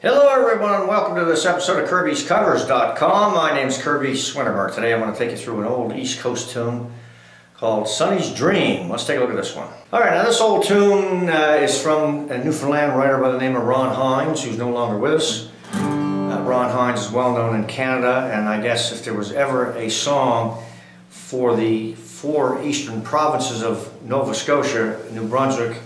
Hello everyone and welcome to this episode of Kirby'sCovers.com. My name is Kirby Swinnermer. Today I'm going to take you through an old East Coast tune called Sonny's Dream. Let's take a look at this one. Alright, now this old tune is from a Newfoundland writer by the name of Ron Hynes, who's no longer with us. Ron Hynes is well known in Canada, and I guess if there was ever a song for the four eastern provinces of Nova Scotia, New Brunswick,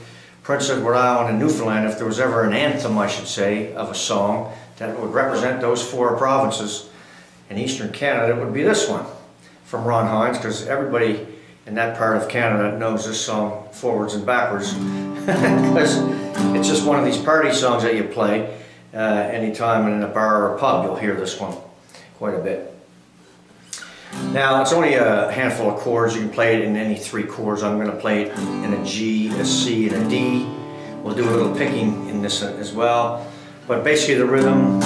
Prince Edward Island, and Newfoundland, if there was ever an anthem, I should say, of a song that would represent those four provinces in eastern Canada, it would be this one from Ron Hynes, because everybody in that part of Canada knows this song forwards and backwards, because it's just one of these party songs that you play anytime in a bar or a pub. You'll hear this one quite a bit. Now, it's only a handful of chords. You can play it in any three chords. I'm going to play it in a G, a C, and a D. We'll do a little picking in this as well. But basically the rhythm,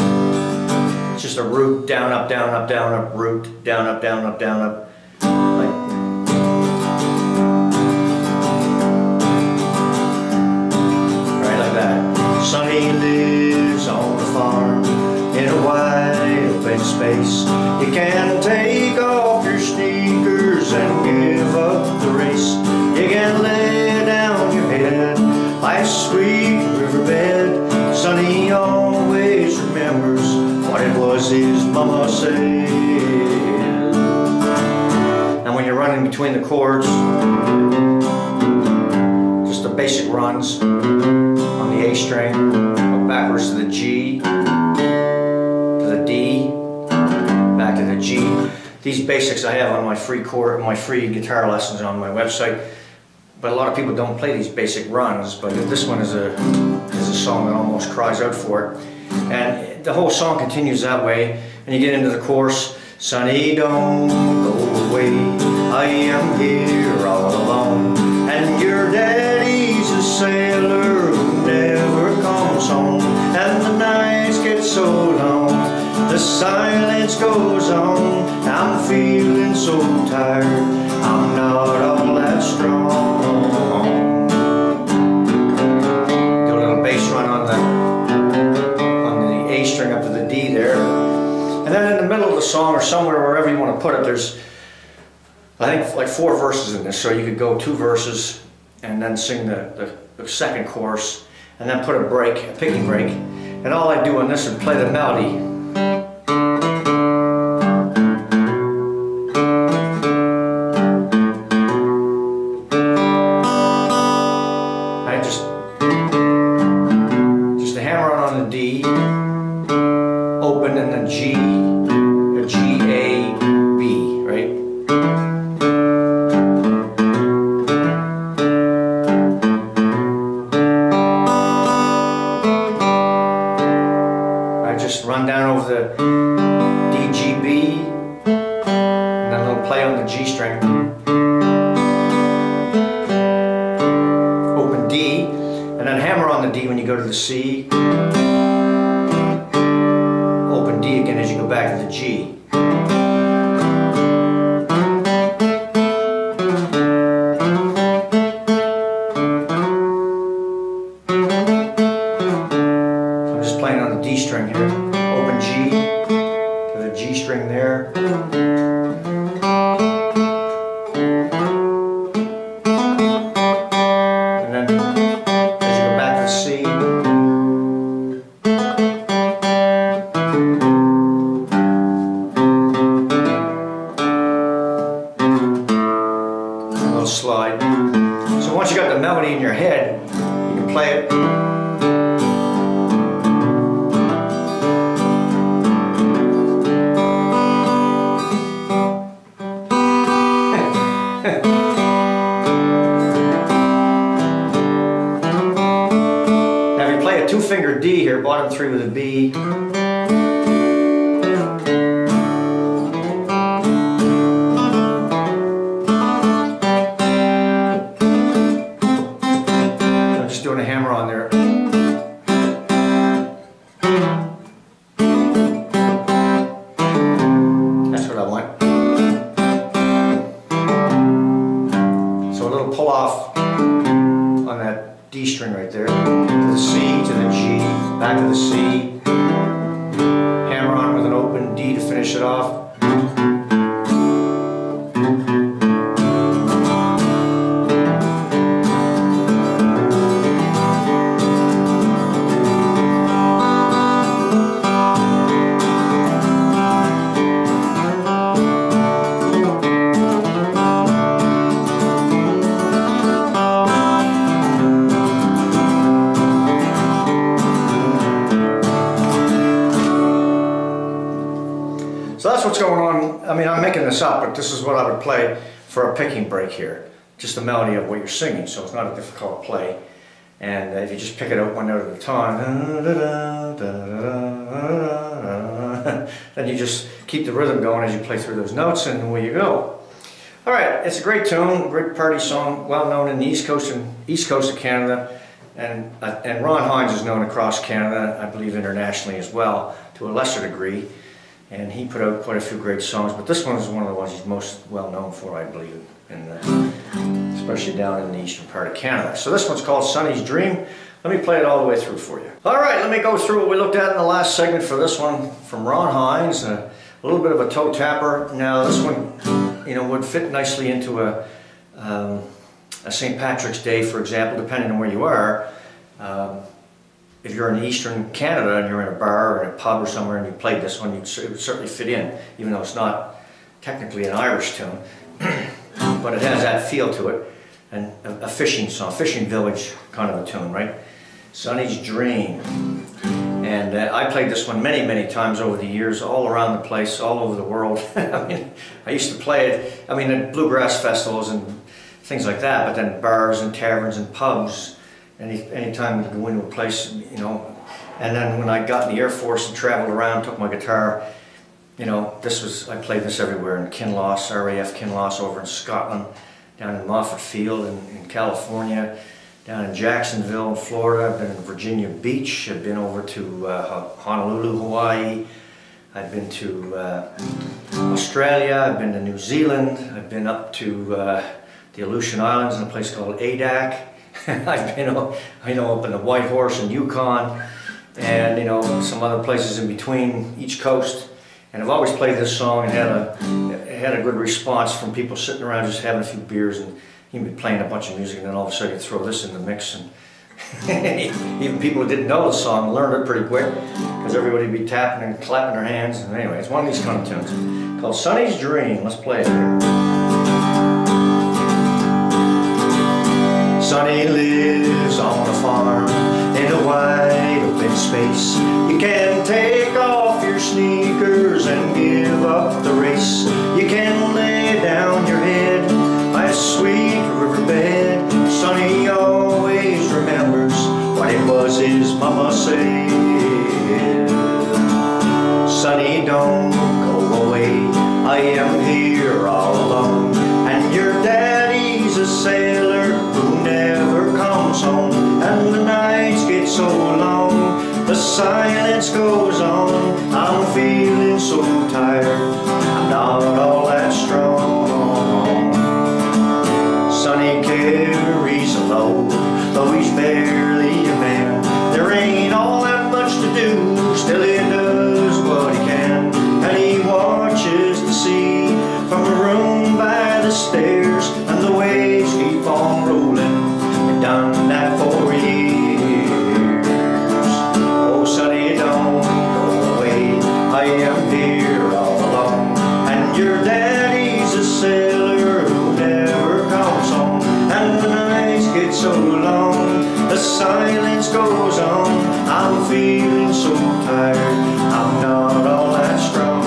it's just a root, down, up, down, up, down, up, root, down, up, down, up, down, up. Right like that. Sonny lives on a farm in a wide open space. You can take off your sneakers and give up the race. You can lay down your head by a sweet riverbed. Sonny always remembers what it was his mama said. And when you're running between the chords, just the basic runs on the A string, go backwards to the G, to the D, back to the G. These basics I have on my free guitar lessons on my website, but a lot of people don't play these basic runs. But this one is a song that almost cries out for it, and the whole song continues that way. And you get into the chorus: Sonny, don't go away, I am here all alone, and your daddy's a sailor who never comes home, and the nights get so long, the silence goes on. I'm feeling so tired, I'm not all that strong. Do a little bass run on the A string up to the D there. And then in the middle of the song, or somewhere, wherever you want to put it, there's, I think, like 4 verses in this. So you could go 2 verses and then sing the second chorus, and then put a break, a picking break. And all I do on this is play the melody. Just a hammer on the D, open in the G, a G, A, B, right? I just run down over the D, G, B, and then a little play on the G string. Open D, and then hammer on the D when you go to the C. Open D again as you go back to the G. I'm just playing on the D string here. Open G to the G string there. And then as you go back to the C. Slide. So once you got the melody in your head, you can play it. Now if you play a 2-finger D here, bottom 3 with a B, doing a hammer on there. That's what I want. So a little pull off on that D string right there, to the C, to the G, back to the C, that's what's going on. I mean, I'm making this up, but this is what I would play for a picking break here. Just the melody of what you're singing, so it's not a difficult play. And if you just pick it out one note at a time, then you just keep the rhythm going as you play through those notes, and away you go. All right, it's a great tune, great party song, well known in the East Coast of Canada, and Ron Hynes is known across Canada, I believe internationally as well, to a lesser degree. And he put out quite a few great songs, but this one is one of the ones he's most well known for, I believe, especially down in the eastern part of Canada. So this one's called Sonny's Dream. Let me play it all the way through for you. All right, let me go through what we looked at in the last segment for this one from Ron Hynes. A little bit of a toe tapper. Now this one, you know, would fit nicely into a St. Patrick's Day, for example, depending on where you are. If you're in eastern Canada and you're in a bar or in a pub or somewhere and you played this one, it would certainly fit in, even though it's not technically an Irish tune. But it has that feel to it, and a fishing song, fishing village kind of a tune, right? Sonny's Dream. And I played this one many, many times over the years, all around the place, all over the world. I mean, I used to play it, I mean, at bluegrass festivals and things like that, but then bars and taverns and pubs. Anytime you go into a place, you know. And then when I got in the Air Force and traveled around, took my guitar, you know, I played this everywhere, in Kinloss, RAF Kinloss over in Scotland, down in Moffett Field in California, down in Jacksonville in Florida. I've been in Virginia Beach. I've been over to Honolulu, Hawaii. I've been to Australia. I've been to New Zealand. I've been up to the Aleutian Islands in a place called Adak. I've been, you know, up in the White Horse in Yukon, and, you know, some other places in between each coast. And I've always played this song and had a good response from people sitting around just having a few beers, and you'd be playing a bunch of music, and then all of a sudden you throw this in the mix, and even people who didn't know the song learned it pretty quick, because everybody would be tapping and clapping their hands. And anyway, it's one of these kind of tunes called Sonny's Dream. Let's play it here. Sonny lives on a farm in a wide open space. You can take off your sneakers and give up the race. You can lay down your head by a sweet riverbed. Sonny always remembers what it was his mama said. Sonny, don't go away, I am here all alone, and your daddy's a sailor who never comes home. And the nights get so long, the silence goes on. I'm feeling so tired, I'm not all that strong. Sonny carries a load, though he's barely a man. There ain't all that much to do, still he does what he can. And he watches the sea from a room by the stairs, and the waves keep on rolling. We've done that for years. Oh, Sonny, don't go away, I am here all alone, and your daddy's a sailor who never comes home. And the nights get so long, the silence goes on. I'm feeling so tired, I'm not all that strong.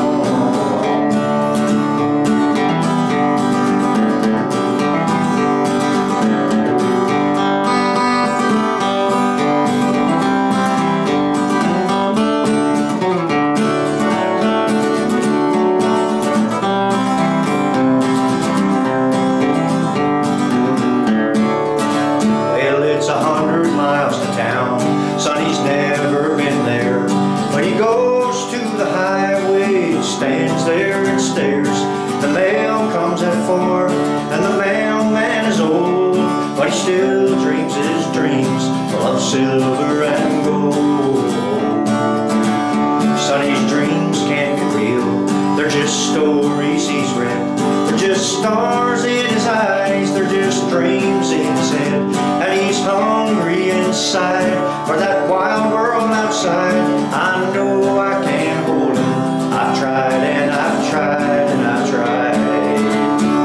Sonny's never been there, but he goes to the highway, stands there and stares. The mail comes at 4, and the mailman is old, but he still dreams his dreams of silver and gold. Sonny's dreams can't get real, they're just stories he's read. They're just stars in his eyes, they're just dreams in his head. And he's hungry inside for that wild world outside. I know I can't hold him, I've tried and I've tried and I've tried.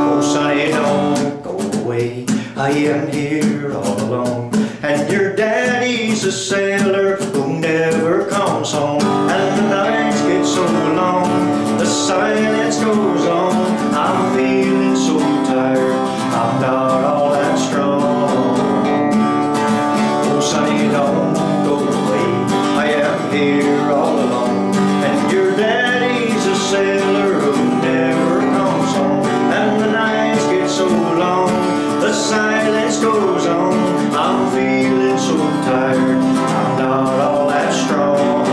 Oh, Sonny, don't go away, I am here all alone, and your daddy's a sailor who never comes home. And the nights get so long, the silence goes on. I'm feeling so tired, I'm not all that strong. Oh, Sonny, don't go away, I am here all alone. And your daddy's a sailor who never comes home. And the nights get so long, the silence goes on. I'm feeling so tired, I'm not all that strong.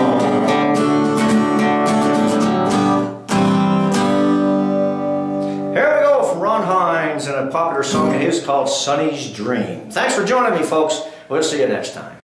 Here we go from Hynes and a popular song of his called Sonny's Dream. Thanks for joining me, folks. We'll see you next time.